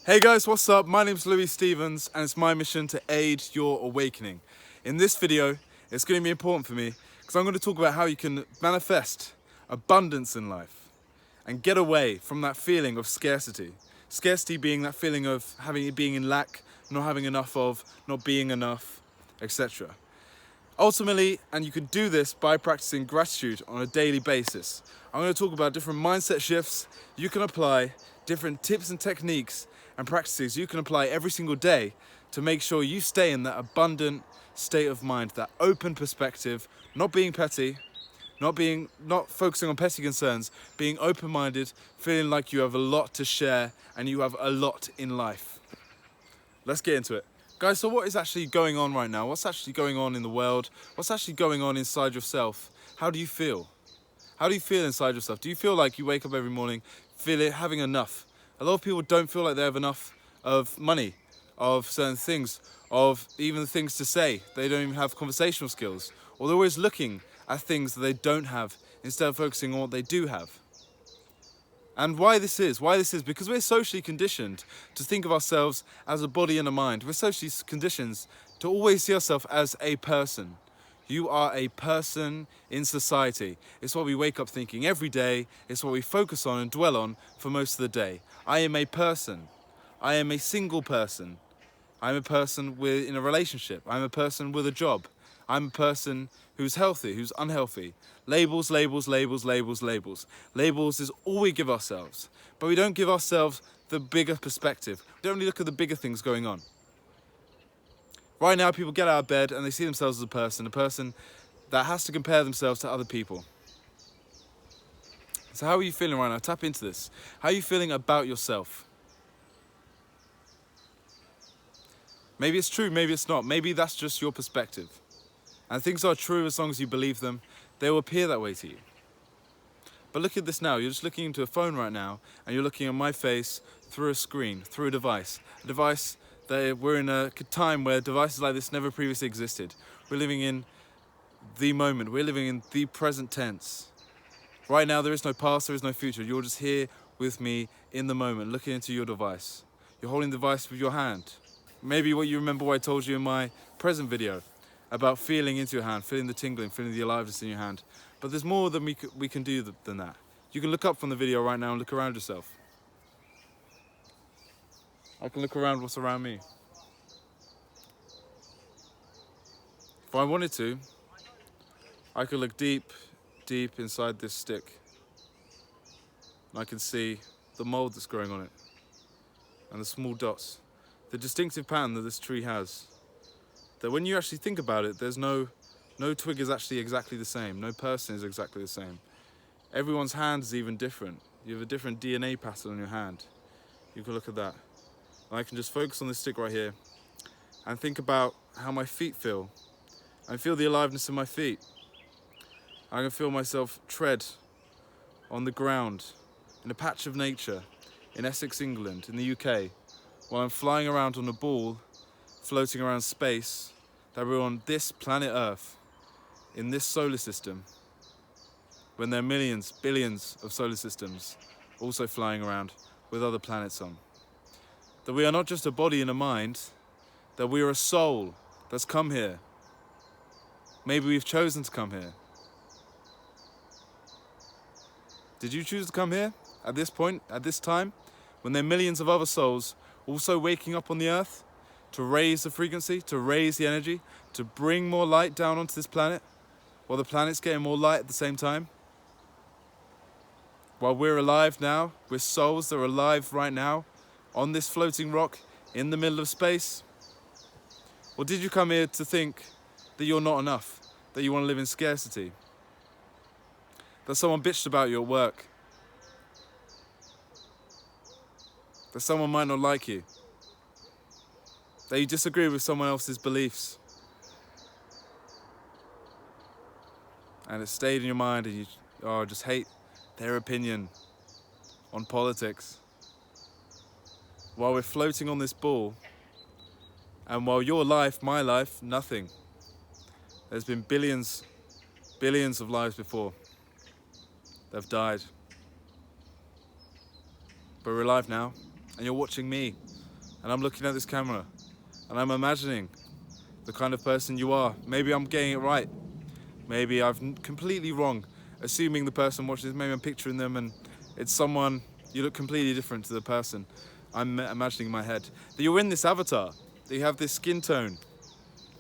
Hey guys, what's up? My name's Louis Stevens and it's my mission to aid your awakening. In this video, it's going to be important for me because I'm going to talk about how you can manifest abundance in life and get away from that feeling of scarcity. Scarcity being that feeling of being in lack, not having enough of, not being enough, etc. Ultimately, and you can do this by practicing gratitude on a daily basis. I'm going to talk about different mindset shifts you can apply, different tips and techniques and practices you can apply every single day to make sure you stay in that abundant state of mind, that open perspective, not being petty, not focusing on petty concerns, being open-minded, feeling like you have a lot to share and you have a lot in life. Let's get into it. Guys, so what is actually going on right now? What's actually going on in the world? What's actually going on inside yourself? How do you feel? How do you feel inside yourself? Do you feel like you wake up every morning, having enough? A lot of people don't feel like they have enough of money, of certain things, of even things to say. They don't even have conversational skills. Or they're always looking at things that they don't have instead of focusing on what they do have. And why this is because we're socially conditioned to think of ourselves as a body and a mind. We're socially conditioned to always see ourselves as a person. You are a person in society. It's what we wake up thinking every day. It's what we focus on and dwell on for most of the day. I am a person. I am a single person. I'm a person in a relationship. I'm a person with a job. I'm a person who's healthy, who's unhealthy. Labels, labels, labels, labels, labels. Labels is all we give ourselves. But we don't give ourselves the bigger perspective. We don't really look at the bigger things going on. Right now, people get out of bed and they see themselves as a person that has to compare themselves to other people. So how are you feeling right now? Tap into this. How are you feeling about yourself? Maybe it's true, maybe it's not. Maybe that's just your perspective. And things are true as long as you believe them. They will appear that way to you. But look at this now. You're just looking into a phone right now and you're looking at my face through a screen, through a device. A device that we're in a time where devices like this never previously existed. We're living in the moment. We're living in the present tense. Right now, there is no past, there is no future. You're just here with me in the moment, looking into your device. You're holding the device with your hand. Maybe what you remember what I told you in my present video about feeling into your hand, feeling the tingling, feeling the aliveness in your hand. But there's more than we can do than that. You can look up from the video right now and look around yourself. I can look around what's around me. If I wanted to, I could look deep, deep inside this stick. And I can see the mold that's growing on it and the small dots. The distinctive pattern that this tree has. That when you actually think about it, there's no twig is actually exactly the same. No person is exactly the same. Everyone's hand is even different. You have a different DNA pattern on your hand. You can look at that. And I can just focus on this stick right here and think about how my feet feel. I feel the aliveness in my feet. I can feel myself tread on the ground in a patch of nature in Essex, England, in the UK, while I'm flying around on a ball, floating around space, that we're on this planet Earth, in this solar system, when there are millions, billions of solar systems also flying around with other planets on. That we are not just a body and a mind, that we are a soul that's come here. Maybe we've chosen to come here. Did you choose to come here at this point, at this time, when there are millions of other souls also waking up on the earth to raise the frequency, to raise the energy, to bring more light down onto this planet, while the planet's getting more light at the same time? While we're alive now, we're souls that are alive right now, on this floating rock, in the middle of space? Or did you come here to think that you're not enough, that you want to live in scarcity? That someone bitched about you at work? That someone might not like you? That you disagree with someone else's beliefs? And it stayed in your mind and you just hate their opinion on politics. While we're floating on this ball, and while your life, my life, nothing. There's been billions of lives before that have died. But we're alive now, and you're watching me, and I'm looking at this camera, and I'm imagining the kind of person you are. Maybe I'm getting it right. Maybe I'm completely wrong, assuming the person watching this, maybe I'm picturing them and it's someone, you look completely different to the person I'm imagining in my head. That you're in this avatar, that you have this skin tone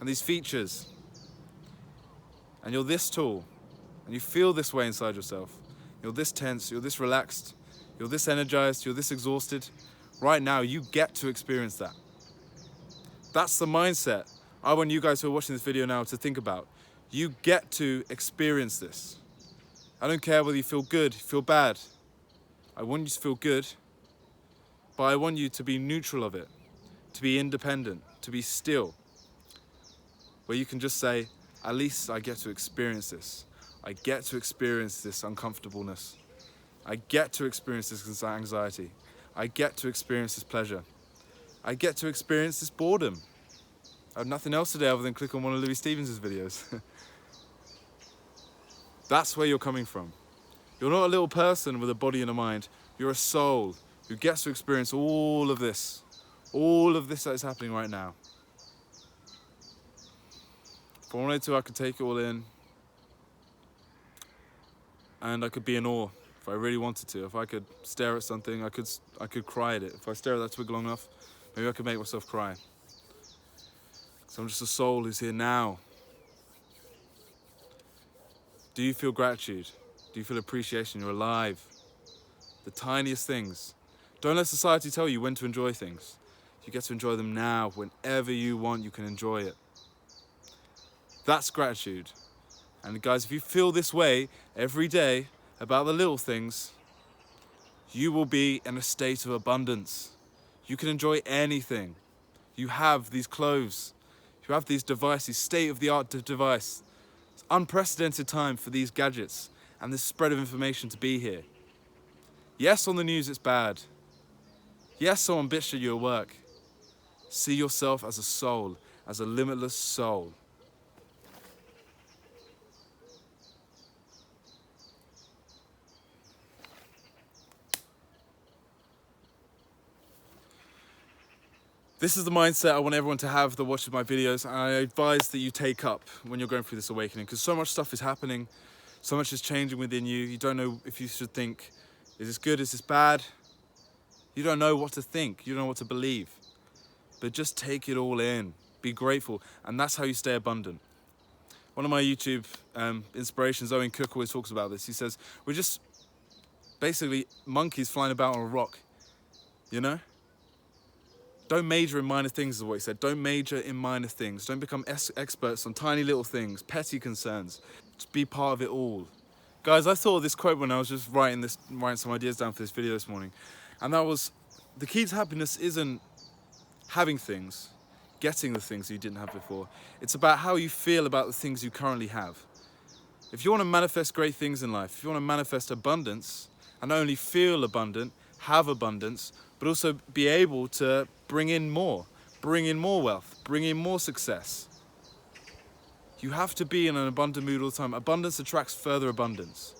and these features, and you're this tall, and you feel this way inside yourself. You're this tense, you're this relaxed, you're this energized, you're this exhausted. Right now, you get to experience that. That's the mindset I want you guys who are watching this video now to think about. You get to experience this. I don't care whether you feel good, feel bad. I want you to feel good, but I want you to be neutral of it, to be independent, to be still, where you can just say, at least I get to experience this. I get to experience this uncomfortableness. I get to experience this anxiety. I get to experience this pleasure. I get to experience this boredom. I have nothing else today other than click on one of Louis Stevens' videos. That's where you're coming from. You're not a little person with a body and a mind. You're a soul who gets to experience all of this that is happening right now. If I wanted to, I could take it all in, and I could be in awe if I really wanted to. If I could stare at something, I could cry at it. If I stare at that twig long enough, maybe I could make myself cry. So I'm just a soul who's here now. Do you feel gratitude? Do you feel appreciation? You're alive. The tiniest things. Don't let society tell you when to enjoy things. You get to enjoy them now. Whenever you want, you can enjoy it. That's gratitude. And guys, if you feel this way every day about the little things, you will be in a state of abundance. You can enjoy anything. You have these clothes. You have these devices, state-of-the-art device. It's unprecedented time for these gadgets and this spread of information to be here. Yes, on the news it's bad. Yes, someone bitched at you at work. See yourself as a soul, as a limitless soul. This is the mindset I want everyone to have that watches my videos, and I advise that you take up when you're going through this awakening, because so much stuff is happening, so much is changing within you. You don't know if you should think, is this good, is this bad? You don't know what to think, you don't know what to believe. But just take it all in, be grateful, and that's how you stay abundant. One of my YouTube inspirations, Owen Cook, always talks about this. He says, we're just basically monkeys flying about on a rock, you know? Don't major in minor things is what he said. Don't major in minor things. Don't become experts on tiny little things, petty concerns. Just be part of it all. Guys, I thought of this quote when I was just writing some ideas down for this video this morning. And that was, the key to happiness isn't having things, getting the things you didn't have before. It's about how you feel about the things you currently have. If you want to manifest great things in life, if you want to manifest abundance, and not only feel abundant, have abundance, but also be able to bring in more wealth, bring in more success. You have to be in an abundant mood all the time. Abundance attracts further abundance.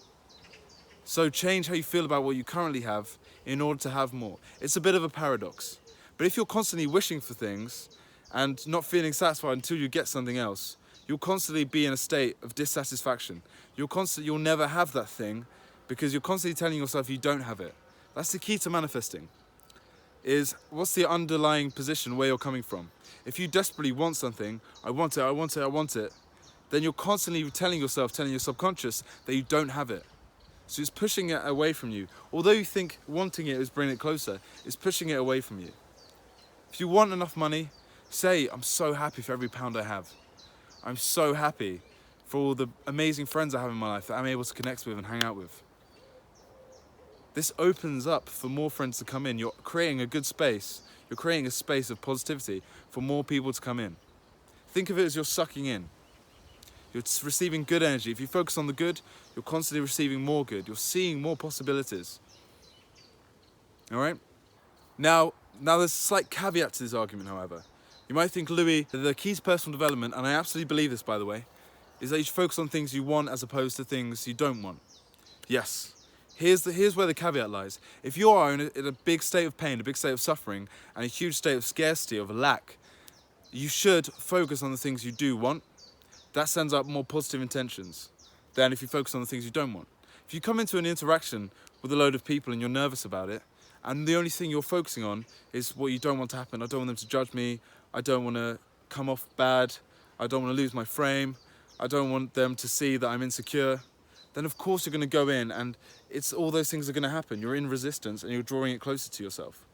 So change how you feel about what you currently have in order to have more. It's a bit of a paradox. But if you're constantly wishing for things and not feeling satisfied until you get something else, you'll constantly be in a state of dissatisfaction. You'll never have that thing because you're constantly telling yourself you don't have it. That's the key to manifesting. Is what's the underlying position where you're coming from? If you desperately want something, I want it, I want it, I want it, then you're constantly telling your subconscious that you don't have it. So it's pushing it away from you. Although you think wanting it is bringing it closer, it's pushing it away from you. If you want enough money, say, I'm so happy for every pound I have. I'm so happy for all the amazing friends I have in my life that I'm able to connect with and hang out with. This opens up for more friends to come in. You're creating a good space. You're creating a space of positivity for more people to come in. Think of it as you're sucking in. You're receiving good energy. If you focus on the good, you're constantly receiving more good. You're seeing more possibilities. All right? Now there's a slight caveat to this argument, however. You might think, Louis, that the key to personal development, and I absolutely believe this, by the way, is that you should focus on things you want as opposed to things you don't want. Yes. Here's where the caveat lies. If you are in a big state of pain, a big state of suffering, and a huge state of scarcity, of lack, you should focus on the things you do want. That sends up more positive intentions than if you focus on the things you don't want. If you come into an interaction with a load of people and you're nervous about it, and the only thing you're focusing on is what you don't want to happen, I don't want them to judge me, I don't want to come off bad, I don't want to lose my frame, I don't want them to see that I'm insecure, then of course you're going to go in and it's all those things are going to happen. You're in resistance and you're drawing it closer to yourself.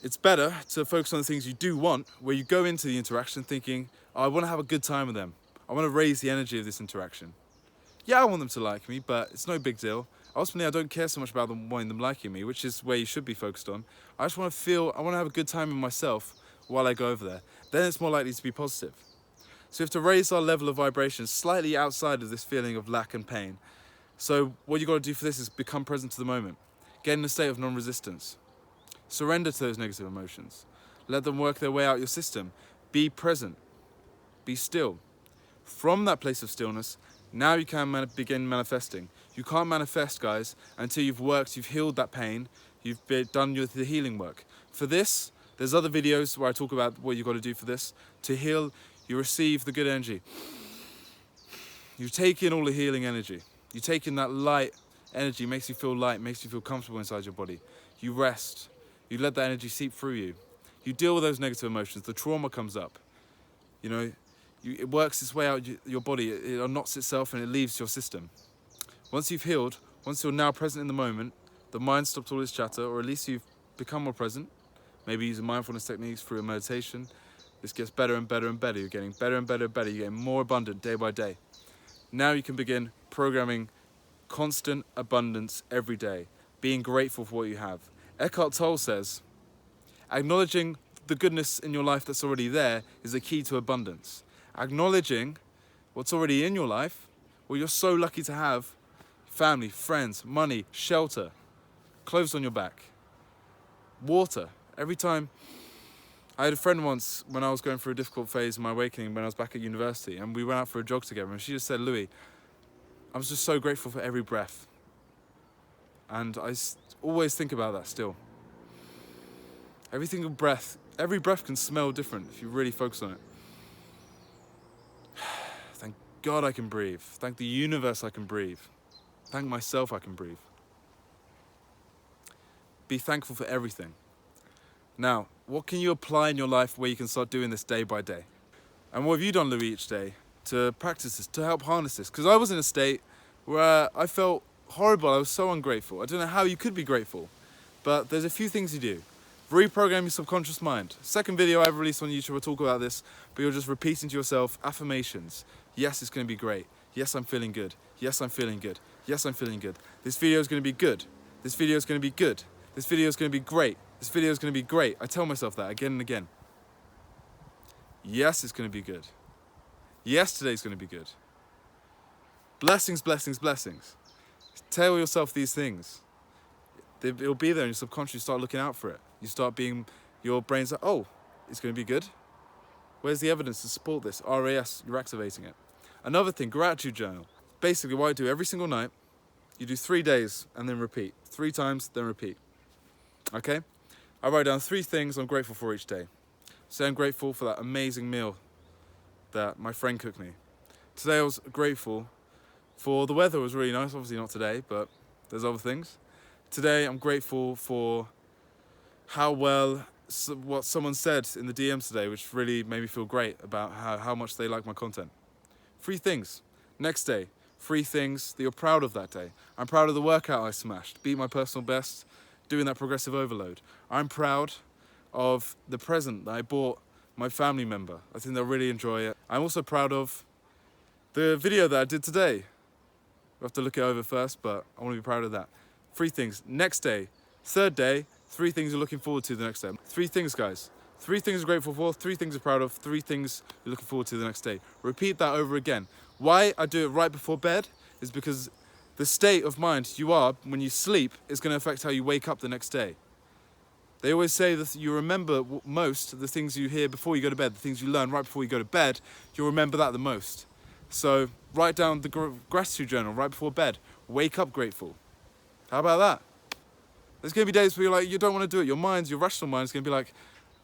It's better to focus on the things you do want, where you go into the interaction thinking, oh, I want to have a good time with them. I want to raise the energy of this interaction. Yeah, I want them to like me, but it's no big deal. Ultimately, I don't care so much about them wanting them liking me, which is where you should be focused on. I just want to have a good time with myself while I go over there. Then it's more likely to be positive. So we have to raise our level of vibration slightly outside of this feeling of lack and pain. So what you got to do for this is become present to the moment. Get in a state of non-resistance. Surrender to those negative emotions. Let them work their way out your system. Be present. Be still. From that place of stillness, now you can begin manifesting. You can't manifest, guys, until you've healed that pain, you've done the healing work. For this, there's other videos where I talk about what you've got to do for this. To heal, you receive the good energy. You take in all the healing energy. You take in that light energy, makes you feel light, makes you feel comfortable inside your body. You rest. You let that energy seep through you. You deal with those negative emotions. The trauma comes up. You know, it works its way out your body. It unknots itself and it leaves your system. Once you've healed, once you're now present in the moment, the mind stops all its chatter, or at least you've become more present. Maybe using mindfulness techniques through a meditation. This gets better and better and better. You're getting better and better and better. You're getting more abundant day by day. Now you can begin programming constant abundance every day, being grateful for what you have. Eckhart Tolle says, acknowledging the goodness in your life that's already there is the key to abundance. Acknowledging what's already in your life, well, you're so lucky to have family, friends, money, shelter, clothes on your back, water. Every time, I had a friend once when I was going through a difficult phase in my awakening when I was back at university, and we went out for a jog together, and she just said, Louis, I was just so grateful for every breath. And I always think about that still. Every breath can smell different if you really focus on it. Thank God I can breathe. Thank the universe I can breathe. Thank myself I can breathe. Be thankful for everything. Now, what can you apply in your life where you can start doing this day by day? And what have you done, Louis, each day to practice this, to help harness this? Because I was in a state where I felt horrible. I was so ungrateful. I don't know how you could be grateful, but there's a few things you do. Reprogram your subconscious mind. Second video I've released on YouTube will talk about this, but you're just repeating to yourself affirmations. Yes, it's going to be great. Yes, I'm feeling good. Yes, I'm feeling good. Yes, I'm feeling good. This video is going to be good. This video is going to be good. This video is going to be great. This video is going to be great. I tell myself that again and again. Yes, it's going to be good. Yes, today's going to be good. Blessings, blessings, blessings. Tell yourself these things. It'll be there in your subconscious. You start looking out for it. You start being, your brain's like, oh, it's going to be good. Where's the evidence to support this? RAS, you're activating it. Another thing, gratitude journal. Basically what I do every single night, you do 3 days and then repeat. 3 times, then repeat. Okay? I write down 3 things I'm grateful for each day. Say I'm grateful for that amazing meal that my friend cooked me. Today I was grateful for the weather. It was really nice. Obviously not today, but there's other things. Today I'm grateful for how well what someone said in the DMs today, which really made me feel great about how much they like my content. 3 things. Next day, 3 things that you're proud of that day. I'm proud of the workout I smashed, beat my personal best, doing that progressive overload. I'm proud of the present that I bought my family member. I think they'll really enjoy it. I'm also proud of the video that I did today. We'll have to look it over first, but I want to be proud of that. 3 things. Next day, 3rd day, 3 things you're looking forward to the next day. 3 things, guys. 3 things you're grateful for, 3 things you're proud of, 3 things you're looking forward to the next day. Repeat that over again. Why I do it right before bed is because the state of mind you are when you sleep is going to affect how you wake up the next day. They always say that you remember most the things you hear before you go to bed, the things you learn right before you go to bed, you'll remember that the most. So write down the gratitude journal right before bed. Wake up grateful. How about that? There's going to be days where you're like, you don't want to do it. Your rational mind is going to be like,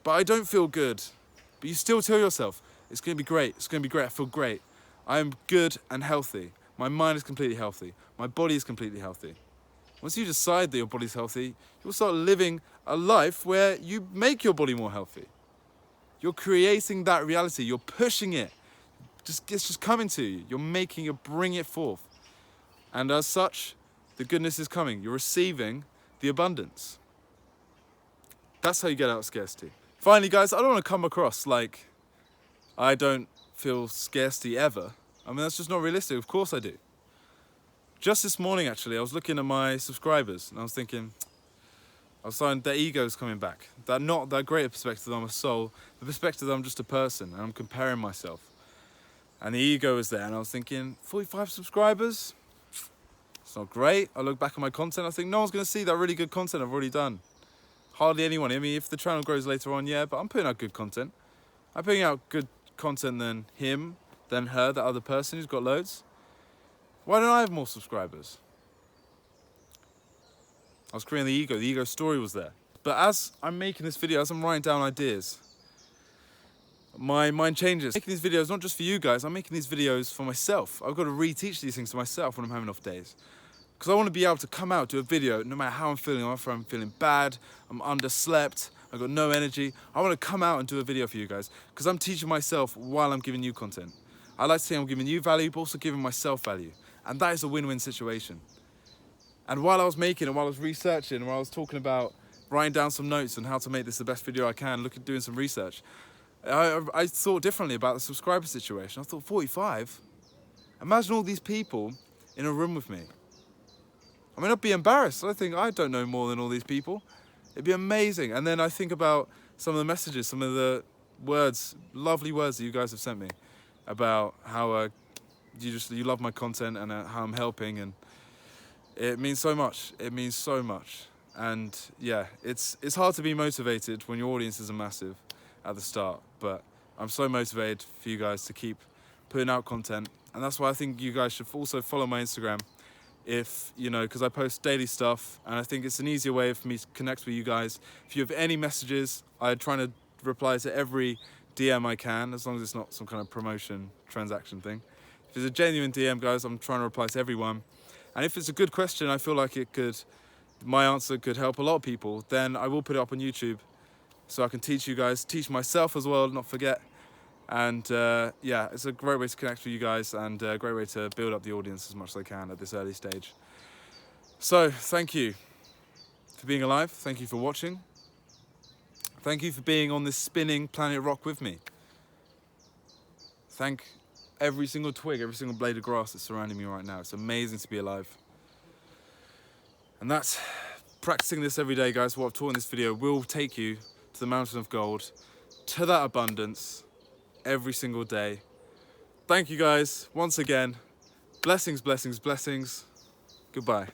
but I don't feel good. But you still tell yourself, it's going to be great. It's going to be great. I feel great. I am good and healthy. My mind is completely healthy. My body is completely healthy. Once you decide that your body's healthy, you'll start living a life where you make your body more healthy. You're creating that reality. You're pushing it. It's just coming to you. You're bringing it forth. And as such, the goodness is coming. You're receiving the abundance. That's how you get out of scarcity. Finally, guys, I don't want to come across like I don't feel scarcity ever. I mean, that's just not realistic. Of course I do. Just this morning, actually, I was looking at my subscribers and I was thinking, I was finding their ego's coming back. That not that greater perspective that I'm a soul, the perspective that I'm just a person and I'm comparing myself. And the ego is there and I was thinking, 45 subscribers? It's not great. I look back at my content, I think no one's going to see that really good content I've already done. Hardly anyone. I mean, if the channel grows later on, yeah, but I'm putting out good content. I'm putting out good content than him, than her, that other person who's got loads. Why don't I have more subscribers? I was creating the ego story was there. But as I'm making this video, as I'm writing down ideas, my mind changes. I'm making these videos not just for you guys, I'm making these videos for myself. I've got to reteach these things to myself when I'm having off days. Because I want to be able to come out, do a video, no matter how I'm feeling, if I'm feeling bad, I'm underslept, I've got no energy. I want to come out and do a video for you guys. Because I'm teaching myself while I'm giving you content. I like to say I'm giving you value, but also giving myself value. And that is a win-win situation. And while I was making it, while I was researching, while I was talking about writing down some notes on how to make this the best video I can, doing some research, I thought differently about the subscriber situation. I thought, 45? Imagine all these people in a room with me. I mean, I'd be embarrassed. I think I don't know more than all these people. It'd be amazing. And then I think about some of the messages, some of the words, lovely words that you guys have sent me about how you love my content and how I'm helping, and it means so much. It means so much. And yeah, it's hard to be motivated when your audiences are massive at the start, but I'm so motivated for you guys to keep putting out content. And that's why I think you guys should also follow my Instagram, because I post daily stuff, and I think it's an easier way for me to connect with you guys. If you have any messages, I try to reply to every DM I can, as long as it's not some kind of promotion transaction thing. If it's a genuine DM, guys, I'm trying to reply to everyone. And if it's a good question, I feel like my answer could help a lot of people, then I will put it up on YouTube so I can teach you guys, teach myself as well, not forget. And yeah, it's a great way to connect with you guys and a great way to build up the audience as much as I can at this early stage. So thank you for being alive. Thank you for watching. Thank you for being on this spinning planet rock with me. Thank every single twig, every single blade of grass that's surrounding me right now. It's amazing to be alive. And that's practicing this every day, guys. What I've taught in this video will take you to the mountain of gold, to that abundance every single day. Thank you, guys, once again. Blessings, blessings, blessings. Goodbye.